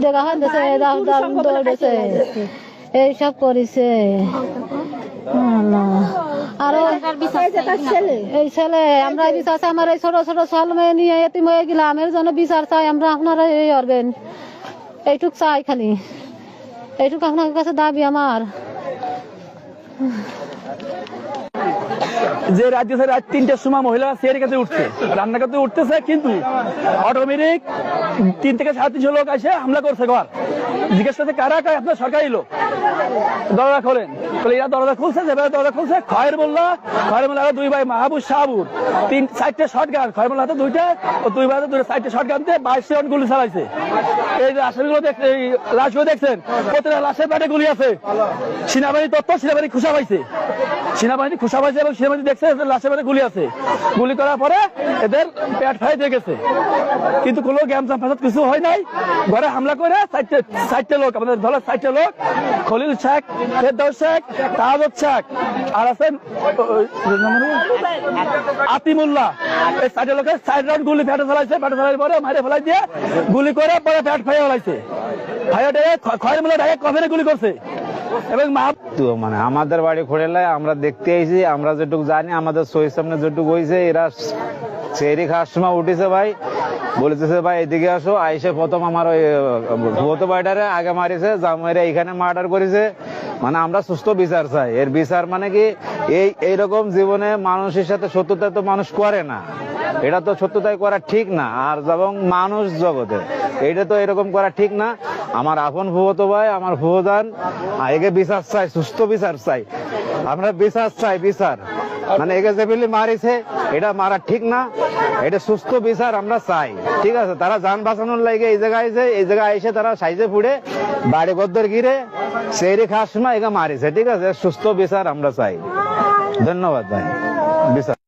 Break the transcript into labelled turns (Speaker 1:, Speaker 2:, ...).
Speaker 1: দেখা হচ্ছে দৌড়েছে এইসব করেছে আরো এই ছেলে আমরা বিচার চাই আমার এই ছোট ছোট ছেল মেয়ে নিয়ে এতিম হয়ে গেলাম এর জন্য বিচার চাই আমরা আপনারা এই করবেন এইটুক চাই খালি এইটুক আপনার কাছে দাবি আমার
Speaker 2: যে রাজ্যে রাত 3টার সময় মহিলারা চেয়ারের কাছে উঠছে রান্না করতে উঠতেছে কিন্তু অটোমেটিক 3 থেকে 3.5 লোক এসে হামলা করছে ঘর জিজ্ঞেস করছে কারা কারা আপনার সরকারি লোক দরজা খোলেন বলে এরা দরজা খুলছে যেভাবে দরজা খুলছে খয়ের মোল্লা দুই ভাই মাহবুব শাহাবুর 4টে শর্ট গান খয়ের মোল্লা হাতে 2টা ও দুই ভাই 4টে শর্ট গান দিয়ে 22 রাউন্ড গুলি চালাইছে এই যে আসামিগুলো দেখছেন এই লাশগুলো দেখছেন প্রতিটা লাশের পেটে গুলি আছে সেনাবাহিনী তত্ত্ব সেনাবাহিনী খুশা পাইছে সেনাবাহিনী খুশা পাইছে এবং সেনাবাহিনী দেখছে লাশের পেটে গুলি আছে গুলি করার পরে এদের পেট ফাই দিয়ে গেছে কিন্তু কোনো গ্যামজাম ফাসাদ কিছু হয় নাই ঘরে হামলা করে 4টে লোক আমাদের ধরো 4টে লোক খলিল শেখ ফেরদৌস শেখ তাহাজুদ শেখ আর আছেন আতিমুল্লাহ এই 4টে লোকের 4 রাউন্ড গুলি ফেটে ফেলাইছে ফেটে ফেলার পরে মারে ফেলাই দিয়ে গুলি করে পরে পেট ফাইয়া ফেলাইছে ফাইয়া দিয়ে খয়ের মোল্লা ডাইরেক্ট কফিনে গুলি করছে এবং
Speaker 3: মানে আমাদের বাড়ি খোড়েলায় আমরা দেখতে আইছি আমরা যেটুকু জানি আমাদের সহির সামনে যেটুকু হয়েছে এরা চেরি খাওয়ার সময় উঠেছে ভাই বলতেছে ভাই এদিকে আসো আইসে প্রথম আমার ওই ভূত বাইটারে আগে মারিছে জামাইরা এইখানে মার্ডার করেছে মানে আমরা সুস্থ বিচার চাই এর বিচার মানে কি এইরকম জীবনে মানুষের সাথে সত্যতা তো মানুষ করে না এটা তো সত্যতাই করা ঠিক না আর যেমন মানুষ জগতে এইটা তো এরকম করা ঠিক না আমার আপন ভুবতো ভাই আমার ভুবদান একে বিচার চাই সুস্থ বিচার চাই আমরা বিচার চাই বিচার মানে একে যে বলি মারিছে এটা মারা ঠিক না এটা সুস্থ বিচার আমরা চাই ঠিক আছে তারা যান বাঁচানোর লাগে এই জায়গায় এসে তারা সাইজে ফুড়ে বাড়ি গদ্দর গিরে সেই খাওয়ার সময় একে মারিছে ঠিক আছে সুস্থ বিচার আমরা চাই ধন্যবাদ ভাই বিচার